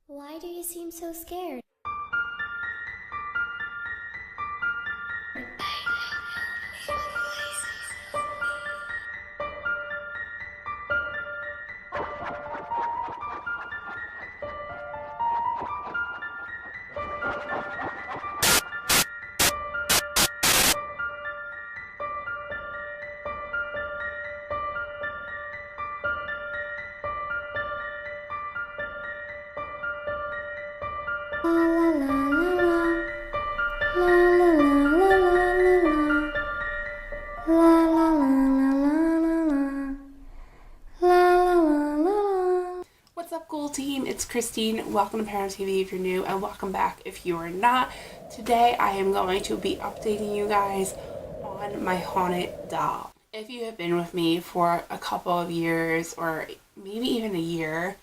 Why do you seem so scared? La la la la la la la la la la. What's up, cool team? It's Christine. Welcome to ParanormalTV if you're new, and welcome back if you are not. Today I am going to be updating you guys on my haunted doll. If you have been with me for a couple of years or maybe even a year,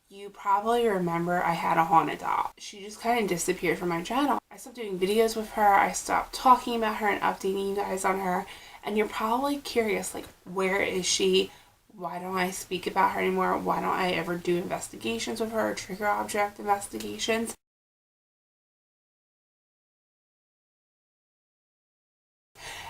you probably remember I had a haunted doll. She just kind of disappeared from my channel. I stopped doing videos with her. I stopped talking about her and updating you guys on her. And you're probably curious, like, where is she? Why don't I speak about her anymore? Why don't I ever do investigations with her, trigger object investigations?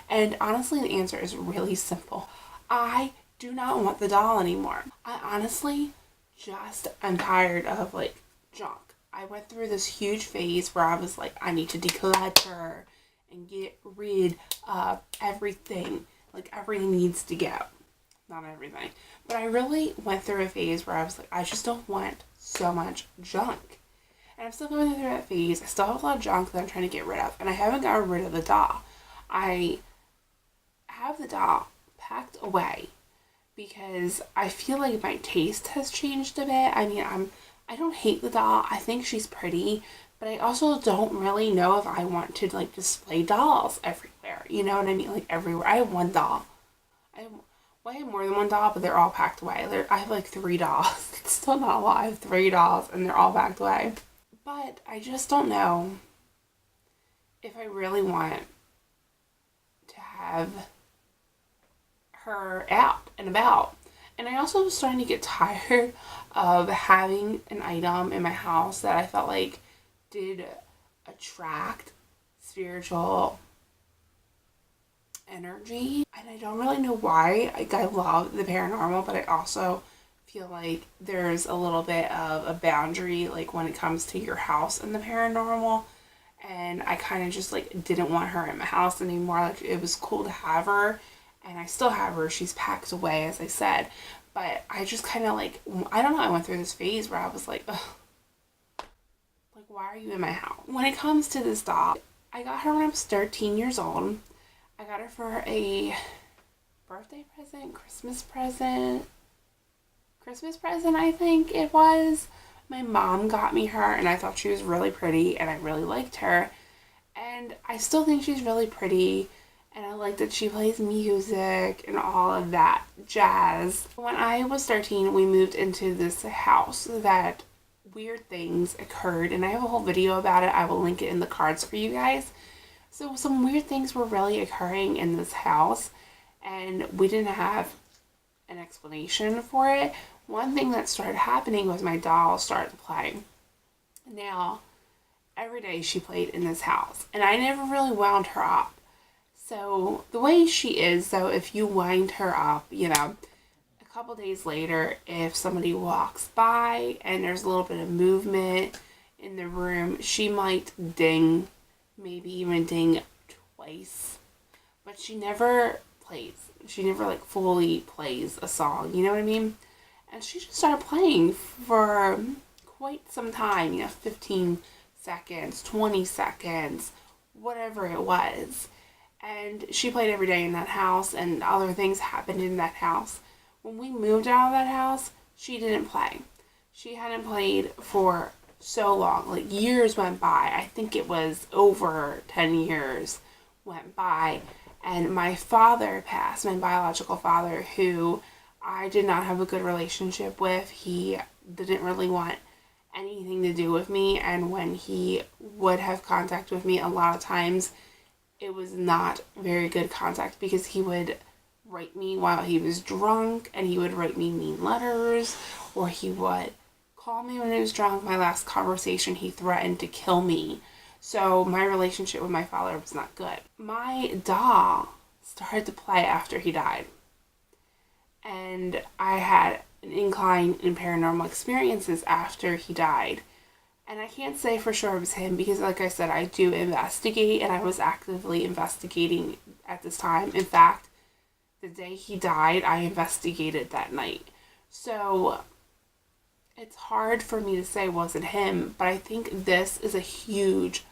And honestly, the answer is really simple. I do not want the doll anymore. I honestly just am tired of like junk. I went through this huge phase where I was like, I need to declutter and get rid of everything. Like, everything needs to go. Not everything. But I really went through a phase where I was like, I just don't want so much junk. And I'm still going through that phase. I still have a lot of junk that I'm trying to get rid of. And I haven't gotten rid of the doll. I have the doll packed away because I feel like my taste has changed a bit. I mean, I don't hate the doll. I think she's pretty, but I also don't really know if I want to like display dolls everywhere. You know what I mean? Like everywhere. I have one doll. I have more than one doll, but they're all packed away. I have like 3 dolls. It's still not a lot. I have 3 dolls and they're all packed away. But I just don't know if I really want to have her out and about. And I also was starting to get tired of having an item in my house that I felt like did attract spiritual energy. And I don't really know why. Like, I love the paranormal, but I also feel like there's a little bit of a boundary, like when it comes to your house and the paranormal. And I kind of just like didn't want her in my house anymore. Like, it was cool to have her, and I still have her. She's packed away, as I said. But I just kind of like, I don't know, I went through this phase where I was like, ugh, like, why are you in my house? When it comes to this doll, I got her when I was 13 years old. I got her for a birthday present, Christmas present, I think it was. My mom got me her, and I thought she was really pretty, and I really liked her. And I still think she's really pretty, and I like that she plays music and all of that jazz. When I was 13, we moved into this house that weird things occurred, and I have a whole video about it. I will link it in the cards for you guys. So some weird things were really occurring in this house, and we didn't have an explanation for it. One thing that started happening was my doll started playing. Now, every day she played in this house, and I never really wound her up. So the way she is, though, if you wind her up, you know, a couple days later, if somebody walks by and there's a little bit of movement in the room, she might ding, maybe even ding twice. But she never plays. She never like fully plays a song, you know what I mean? And she just started playing for quite some time, you know, 15 seconds, 20 seconds, whatever it was. And she played every day in that house, and other things happened in that house. When we moved out of that house, she didn't play. She hadn't played for so long. Like, years went by. I think it was over 10 years went by. And my father passed, my biological father, who I did not have a good relationship with. He didn't really want anything to do with me. And when he would have contact with me, a lot of times it was not very good contact, because he would write me while he was drunk, and he would write me mean letters, or he would called me when he was drunk. My last conversation, he threatened to kill me. So my relationship with my father was not good. My doll started to play after he died. And I had an incline in paranormal experiences after he died. And I can't say for sure it was him because, like I said, I do investigate, and I was actively investigating at this time. In fact, the day he died, I investigated that night. So it's hard for me to say it wasn't him, but I think this is a huge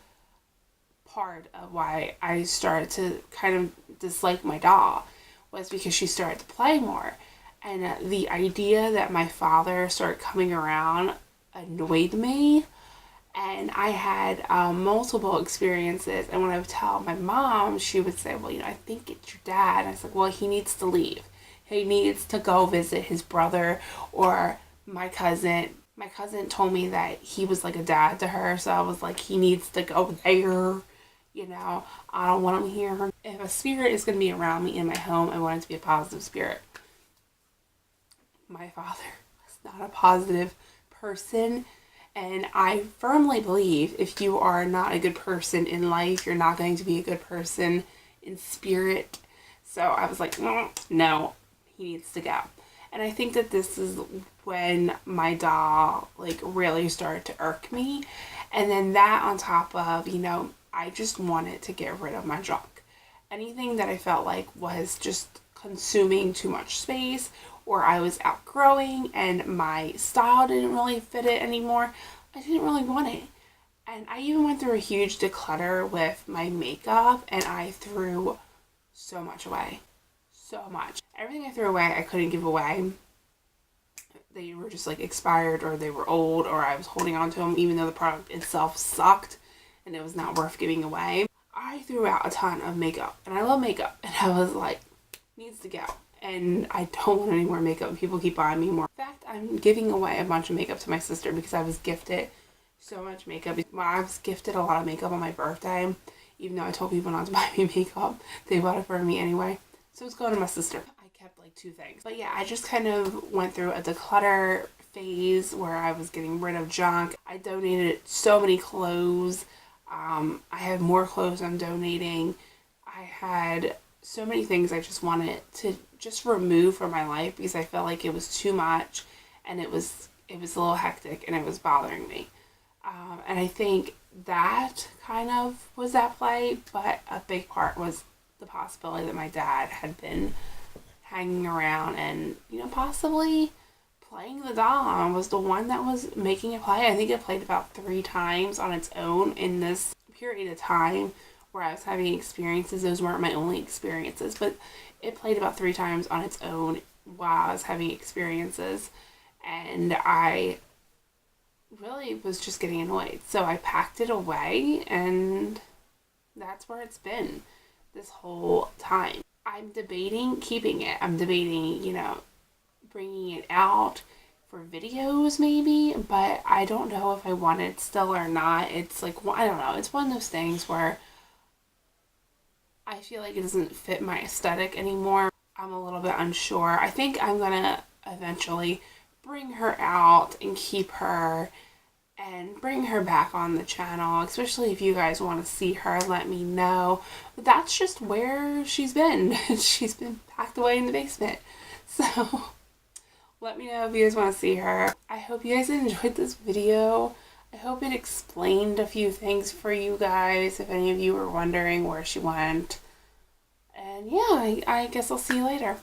part of why I started to kind of dislike my doll, was because she started to play more. And the idea that my father started coming around annoyed me. And I had multiple experiences. And when I would tell my mom, she would say, well, I think it's your dad. And I was like, well, he needs to leave. He needs to go visit his brother or my cousin. My cousin told me that he was like a dad to her. So I was like, he needs to go there. I don't want him here. If a spirit is going to be around me in my home, I want it to be a positive spirit. My father was not a positive person. And I firmly believe if you are not a good person in life, you're not going to be a good person in spirit. So I was like, no, he needs to go. And I think that this is when my doll really started to irk me. And then that on top of, I just wanted to get rid of my junk. Anything that I felt like was just consuming too much space, or I was outgrowing and my style didn't really fit it anymore, I didn't really want it. And I even went through a huge declutter with my makeup, and I threw so much away. So much. Everything I threw away, I couldn't give away. They were just expired, or they were old, or I was holding on to them even though the product itself sucked and it was not worth giving away. I threw out a ton of makeup, and I love makeup, and I was like, needs to go. And I don't want any more makeup. People keep buying me more. In fact, I'm giving away a bunch of makeup to my sister because I was gifted so much makeup. Well, I was gifted a lot of makeup on my birthday. Even though I told people not to buy me makeup, they bought it for me anyway. So it's going to my sister. I kept 2 things. But yeah, I just kind of went through a declutter phase where I was getting rid of junk. I donated so many clothes. I have more clothes I'm donating. I had so many things I just wanted to just remove from my life because I felt like it was too much, and it was a little hectic, and it was bothering me. And I think that kind of was at play, but a big part was the possibility that my dad had been hanging around and, possibly playing the doll and was the one that was making it play. I think it played about 3 times on its own in this period of time where I was having experiences. Those weren't my only experiences, but it played about 3 times on its own while I was having experiences. And I really was just getting annoyed. So I packed it away, and that's where it's been this whole time. I'm debating keeping it. I'm debating, bringing it out for videos maybe, but I don't know if I want it still or not. It's I don't know. It's one of those things where I feel like it doesn't fit my aesthetic anymore. I'm a little bit unsure. I think I'm going to eventually bring her out and keep her and bring her back on the channel, especially if you guys want to see her, let me know. But that's just where she's been. She's been packed away in the basement. So let me know if you guys want to see her. I hope you guys enjoyed this video. I hope it explained a few things for you guys, if any of you were wondering where she went. And yeah, I guess I'll see you later.